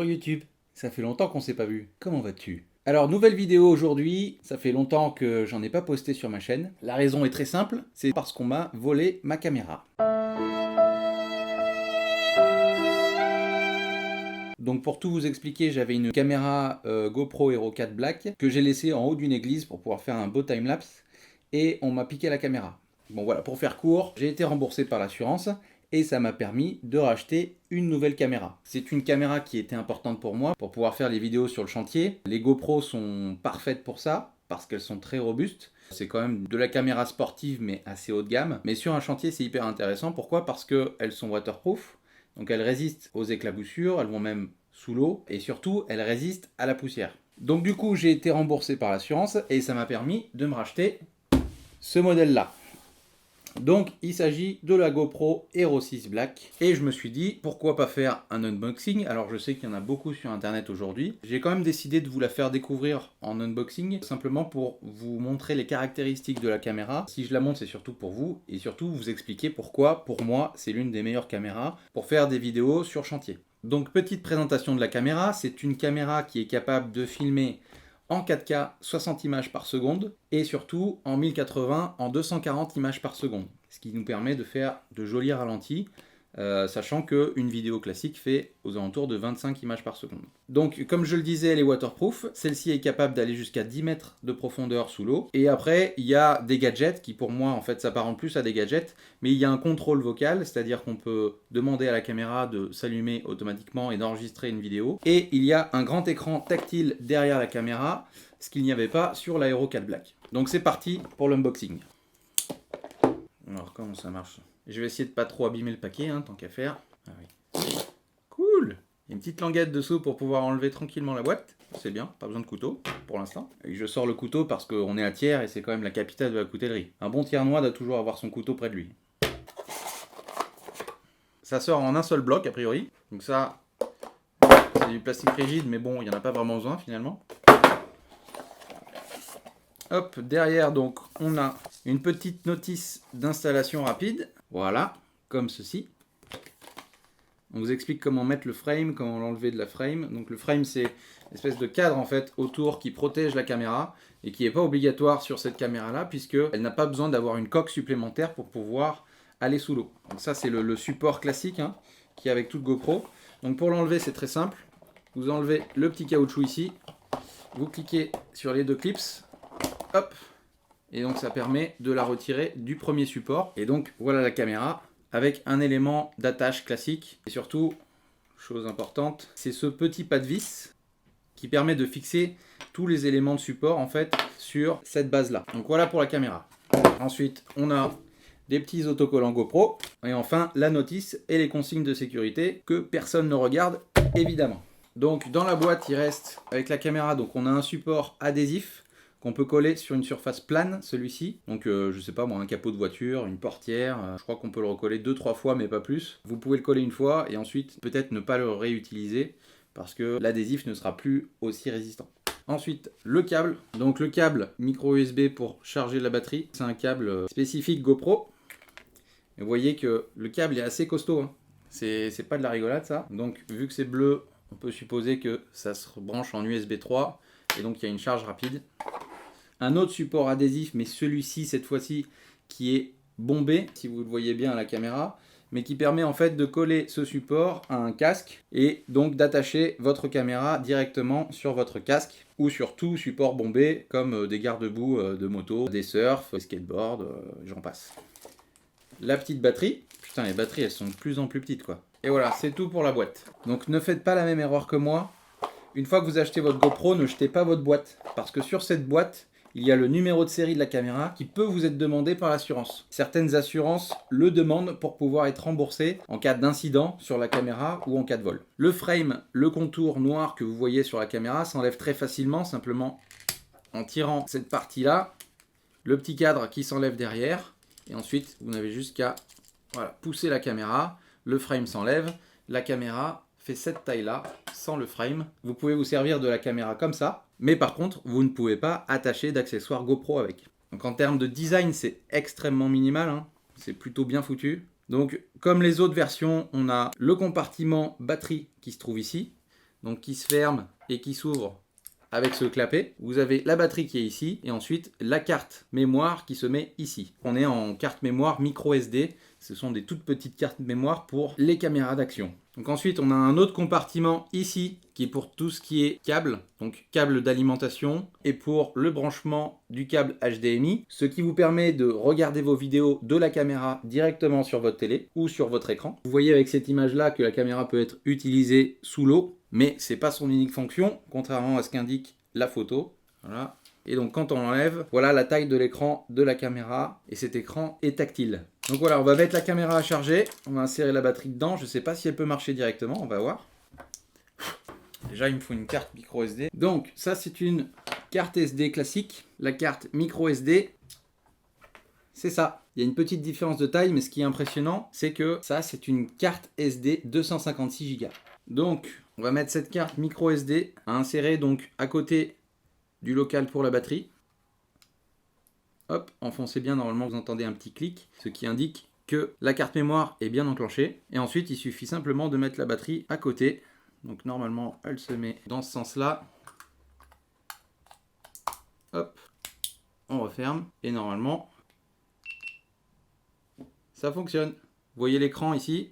YouTube, ça fait longtemps qu'on s'est pas vu. Comment vas-tu? Alors, nouvelle vidéo aujourd'hui, ça fait longtemps que j'en ai pas posté sur ma chaîne. La raison est très simple, c'est parce qu'on m'a volé ma caméra. Donc pour tout vous expliquer, j'avais une caméra GoPro Hero 4 Black que j'ai laissée en haut d'une église pour pouvoir faire un beau timelapse et on m'a piqué la caméra. Bon voilà, pour faire court, j'ai été remboursé par l'assurance et ça m'a permis de racheter une nouvelle caméra. C'est une caméra qui était importante pour moi pour pouvoir faire les vidéos sur le chantier. Les GoPro sont parfaites pour ça parce qu'elles sont très robustes. C'est quand même de la caméra sportive mais assez haut de gamme. Mais sur un chantier, c'est hyper intéressant. Pourquoi? Parce qu'elles sont waterproof. Donc elles résistent aux éclaboussures, elles vont même sous l'eau et surtout elles résistent à la poussière. Donc du coup j'ai été remboursé par l'assurance et ça m'a permis de me racheter ce modèle là. Donc il s'agit de la GoPro Hero 6 Black et je me suis dit pourquoi pas faire un unboxing. Alors je sais qu'il y en a beaucoup sur internet aujourd'hui. J'ai quand même décidé de vous la faire découvrir en unboxing simplement pour vous montrer les caractéristiques de la caméra. Si je la montre c'est surtout pour vous et surtout vous expliquer pourquoi pour moi c'est l'une des meilleures caméras pour faire des vidéos sur chantier. Donc petite présentation de la caméra, c'est une caméra qui est capable de filmer en 4K 60 images par seconde et surtout en 1080 en 240 images par seconde. Ce qui nous permet de faire de jolis ralentis, sachant qu'une vidéo classique fait aux alentours de 25 images par seconde. Donc comme je le disais, elle est waterproof, celle-ci est capable d'aller jusqu'à 10 mètres de profondeur sous l'eau. Et après, il y a des gadgets qui pour moi en fait s'apparentent plus à des gadgets, mais il y a un contrôle vocal, c'est-à-dire qu'on peut demander à la caméra de s'allumer automatiquement et d'enregistrer une vidéo. Et il y a un grand écran tactile derrière la caméra, ce qu'il n'y avait pas sur la Hero 4 Black. Donc c'est parti pour l'unboxing. Alors comment ça marche? Je vais essayer de pas trop abîmer le paquet, hein, tant qu'à faire. Ah oui. Cool! Il y a une petite languette dessous pour pouvoir enlever tranquillement la boîte. C'est bien, pas besoin de couteau pour l'instant. Et je sors le couteau parce qu'on est à Thiers et c'est quand même la capitale de la coutellerie. Un bon Thiernois doit toujours avoir son couteau près de lui. Ça sort en un seul bloc a priori. Donc ça, c'est du plastique rigide, mais bon, il n'y en a pas vraiment besoin finalement. Hop, derrière donc on a une petite notice d'installation rapide. Voilà, comme ceci. On vous explique comment mettre le frame, comment l'enlever de la frame. Donc le frame c'est une espèce de cadre en fait autour qui protège la caméra et qui n'est pas obligatoire sur cette caméra là puisqu'elle n'a pas besoin d'avoir une coque supplémentaire pour pouvoir aller sous l'eau. Donc ça c'est le support classique hein, qui est avec toute GoPro. Donc pour l'enlever c'est très simple. Vous enlevez le petit caoutchouc ici. Vous cliquez sur les deux clips. Hop, et donc ça permet de la retirer du premier support. Et donc voilà la caméra avec un élément d'attache classique. Et surtout, chose importante, c'est ce petit pas de vis qui permet de fixer tous les éléments de support en fait sur cette base là. Donc voilà pour la caméra. Ensuite, on a des petits autocollants GoPro. Et enfin, la notice et les consignes de sécurité que personne ne regarde évidemment. Donc dans la boîte, il reste avec la caméra, donc on a un support adhésif qu'on peut coller sur une surface plane, celui-ci. Donc je sais pas moi, un capot de voiture, une portière, je crois qu'on peut le recoller 2-3 fois mais pas plus. Vous pouvez le coller une fois et ensuite peut-être ne pas le réutiliser parce que l'adhésif ne sera plus aussi résistant. Ensuite, le câble. Donc le câble micro USB pour charger la batterie. C'est un câble spécifique GoPro. Et vous voyez que le câble est assez costaud. Hein. C'est pas de la rigolade ça. Donc vu que c'est bleu, on peut supposer que ça se branche en USB 3. Et donc il y a une charge rapide. Un autre support adhésif, mais celui-ci, cette fois-ci, qui est bombé, si vous le voyez bien à la caméra, mais qui permet en fait de coller ce support à un casque et donc d'attacher votre caméra directement sur votre casque ou sur tout support bombé, comme des garde-boue de moto, des surfs, des skateboards, j'en passe. La petite batterie. Putain, les batteries, elles sont de plus en plus petites, quoi. Et voilà, c'est tout pour la boîte. Donc ne faites pas la même erreur que moi. Une fois que vous achetez votre GoPro, ne jetez pas votre boîte. Parce que sur cette boîte, il y a le numéro de série de la caméra qui peut vous être demandé par l'assurance. Certaines assurances le demandent pour pouvoir être remboursé en cas d'incident sur la caméra ou en cas de vol. Le frame, le contour noir que vous voyez sur la caméra s'enlève très facilement, simplement en tirant cette partie-là, le petit cadre qui s'enlève derrière, et ensuite vous n'avez juste qu'à pousser la caméra, le frame s'enlève, la caméra fait cette taille-là, sans le frame. Vous pouvez vous servir de la caméra comme ça, mais par contre, vous ne pouvez pas attacher d'accessoires GoPro avec. Donc en termes de design, c'est extrêmement minimal, hein. C'est plutôt bien foutu. Donc comme les autres versions, on a le compartiment batterie qui se trouve ici. donc qui se ferme et qui s'ouvre avec ce clapet. Vous avez la batterie qui est ici et ensuite la carte mémoire qui se met ici. On est en carte mémoire micro SD. Ce sont des toutes petites cartes mémoire pour les caméras d'action. Donc ensuite, on a un autre compartiment ici qui est pour tout ce qui est câble, donc câble d'alimentation et pour le branchement du câble HDMI, ce qui vous permet de regarder vos vidéos de la caméra directement sur votre télé ou sur votre écran. Vous voyez avec cette image-là que la caméra peut être utilisée sous l'eau, mais c'est pas son unique fonction, contrairement à ce qu'indique la photo. Voilà. Et donc quand on l'enlève, voilà la taille de l'écran de la caméra et cet écran est tactile. Donc voilà, on va mettre la caméra à charger, on va insérer la batterie dedans, je ne sais pas si elle peut marcher directement, on va voir. Déjà il me faut une carte micro SD. Donc ça c'est une carte SD classique, la carte micro SD, c'est ça. Il y a une petite différence de taille, mais ce qui est impressionnant, c'est que ça c'est une carte SD 256 Go. Donc on va mettre cette carte micro SD à insérer donc à côté du local pour la batterie. Hop, enfoncez bien, normalement vous entendez un petit clic, ce qui indique que la carte mémoire est bien enclenchée. Et ensuite, il suffit simplement de mettre la batterie à côté. Donc normalement, elle se met dans ce sens-là. Hop, on referme. Et normalement, ça fonctionne. Vous voyez l'écran ici.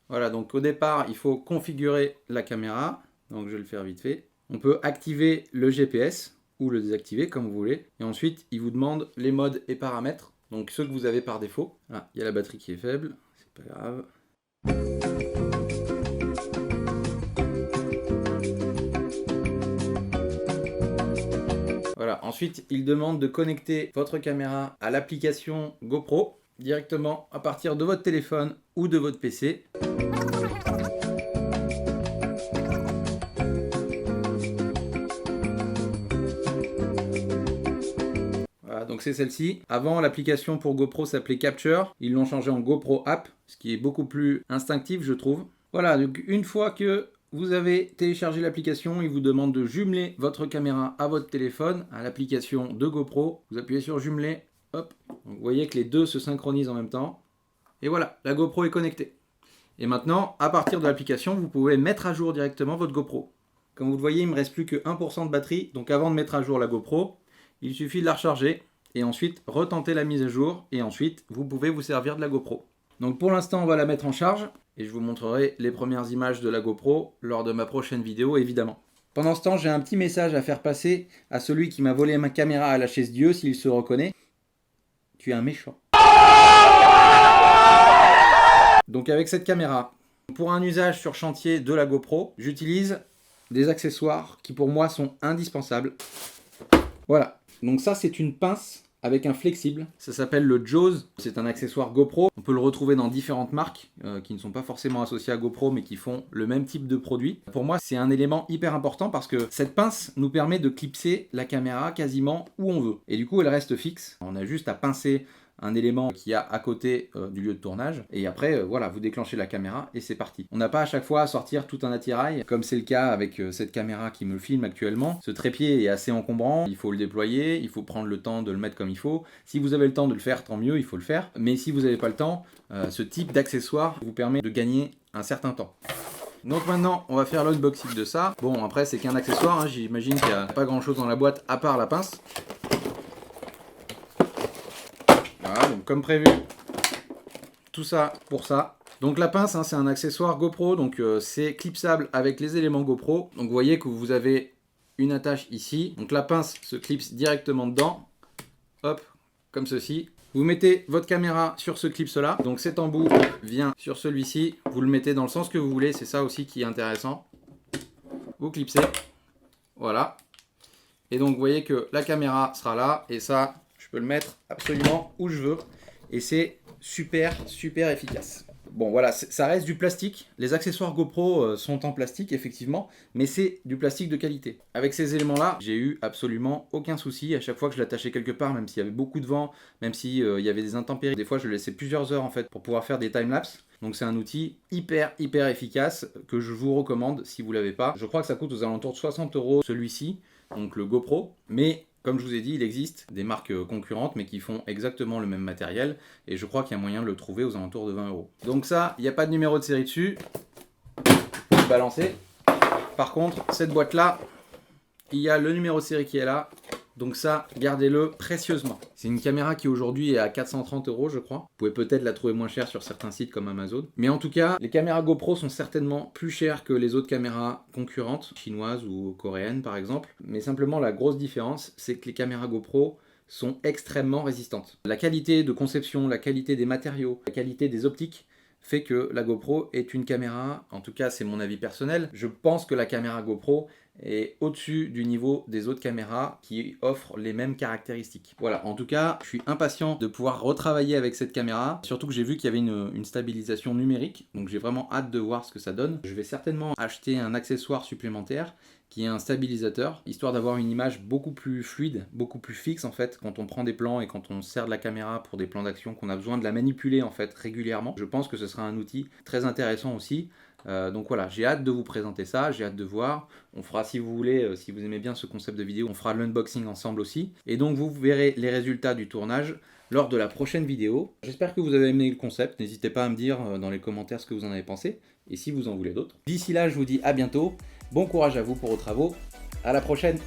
Voilà, donc au départ, il faut configurer la caméra. Donc je vais le faire vite fait. On peut activer le GPS ou le désactiver comme vous voulez. Et ensuite, il vous demande les modes et paramètres. Donc ceux que vous avez par défaut. Voilà, il y a la batterie qui est faible, c'est pas grave. Voilà, ensuite, il demande de connecter votre caméra à l'application GoPro directement à partir de votre téléphone ou de votre PC. Donc c'est celle-ci. Avant, l'application pour GoPro s'appelait Capture. Ils l'ont changé en GoPro App, ce qui est beaucoup plus instinctif, je trouve. Voilà, donc une fois que vous avez téléchargé l'application, il vous demande de jumeler votre caméra à votre téléphone, à l'application de GoPro. Vous appuyez sur jumeler, hop. Donc vous voyez que les deux se synchronisent en même temps. Et voilà, la GoPro est connectée. Et maintenant, à partir de l'application, vous pouvez mettre à jour directement votre GoPro. Comme vous le voyez, il ne me reste plus que 1% de batterie. Donc avant de mettre à jour la GoPro, il suffit de la recharger. Et ensuite, retenter la mise à jour. Et ensuite, vous pouvez vous servir de la GoPro. Donc pour l'instant, on va la mettre en charge. Et je vous montrerai les premières images de la GoPro lors de ma prochaine vidéo, évidemment. Pendant ce temps, j'ai un petit message à faire passer à celui qui m'a volé ma caméra à la chaise Dieu, s'il se reconnaît. Tu es un méchant. Donc avec cette caméra, pour un usage sur chantier de la GoPro, j'utilise des accessoires qui pour moi sont indispensables. Voilà. Donc ça, c'est une pince avec un flexible. Ça s'appelle le Jaws. C'est un accessoire GoPro. On peut le retrouver dans différentes marques qui ne sont pas forcément associées à GoPro, mais qui font le même type de produit. Pour moi, c'est un élément hyper important parce que cette pince nous permet de clipser la caméra quasiment où on veut. Et du coup, elle reste fixe. On a juste à pincer un élément qui a à côté du lieu de tournage et après voilà, vous déclenchez la caméra et c'est parti. On n'a pas à chaque fois à sortir tout un attirail comme c'est le cas avec cette caméra qui me filme actuellement. Ce trépied est assez encombrant, il faut le déployer, il faut prendre le temps de le mettre comme il faut. Si vous avez le temps de le faire, tant mieux, il faut le faire, mais si vous n'avez pas le temps, ce type d'accessoire vous permet de gagner un certain temps. Donc maintenant on va faire l'unboxing de ça. Bon, après c'est qu'un accessoire, hein. J'imagine qu'il n'y a pas grand chose dans la boîte à part la pince. Voilà, donc comme prévu, tout ça pour ça. Donc la pince, hein, c'est un accessoire GoPro, donc c'est clipsable avec les éléments GoPro. Donc vous voyez que vous avez une attache ici. Donc la pince se clipse directement dedans. Hop, comme ceci. Vous mettez votre caméra sur ce clips-là. Donc cet embout vient sur celui-ci. Vous le mettez dans le sens que vous voulez, c'est ça aussi qui est intéressant. Vous clipsez. Voilà. Et donc vous voyez que la caméra sera là et ça, je peux le mettre absolument où je veux et c'est super efficace. Bon voilà, ça reste du plastique. Les accessoires GoPro sont en plastique effectivement, mais c'est du plastique de qualité. Avec ces éléments-là, j'ai eu absolument aucun souci. À chaque fois que je l'attachais quelque part, même s'il y avait beaucoup de vent, même s'il y avait des intempéries, des fois je le laissais plusieurs heures en fait pour pouvoir faire des timelapses. Donc c'est un outil hyper efficace que je vous recommande si vous ne l'avez pas. Je crois que ça coûte aux alentours de 60 € celui-ci, donc le GoPro, mais comme je vous ai dit, il existe des marques concurrentes mais qui font exactement le même matériel et je crois qu'il y a moyen de le trouver aux alentours de 20 €. Donc ça, il n'y a pas de numéro de série dessus. Vous le balancez. Par contre, cette boîte-là, il y a le numéro de série qui est là. Donc ça, gardez-le précieusement. C'est une caméra qui aujourd'hui est à 430 €, je crois. Vous pouvez peut-être la trouver moins chère sur certains sites comme Amazon. Mais en tout cas, les caméras GoPro sont certainement plus chères que les autres caméras concurrentes, chinoises ou coréennes par exemple. Mais simplement, la grosse différence, c'est que les caméras GoPro sont extrêmement résistantes. La qualité de conception, la qualité des matériaux, la qualité des optiques fait que la GoPro est une caméra, en tout cas c'est mon avis personnel, je pense que la caméra GoPro est au-dessus du niveau des autres caméras qui offrent les mêmes caractéristiques. Voilà, en tout cas, je suis impatient de pouvoir retravailler avec cette caméra, surtout que j'ai vu qu'il y avait une stabilisation numérique, donc j'ai vraiment hâte de voir ce que ça donne. Je vais certainement acheter un accessoire supplémentaire qui est un stabilisateur, histoire d'avoir une image beaucoup plus fluide, beaucoup plus fixe en fait, quand on prend des plans et quand on sert de la caméra pour des plans d'action, qu'on a besoin de la manipuler en fait régulièrement. Je pense que ce sera un outil très intéressant aussi. Donc voilà, j'ai hâte de vous présenter ça, j'ai hâte de voir. On fera, si vous voulez, si vous aimez bien ce concept de vidéo, on fera l'unboxing ensemble aussi. Et donc vous verrez les résultats du tournage lors de la prochaine vidéo. J'espère que vous avez aimé le concept. N'hésitez pas à me dire dans les commentaires ce que vous en avez pensé et si vous en voulez d'autres. D'ici là, je vous dis à bientôt. Bon courage à vous pour vos travaux. À la prochaine!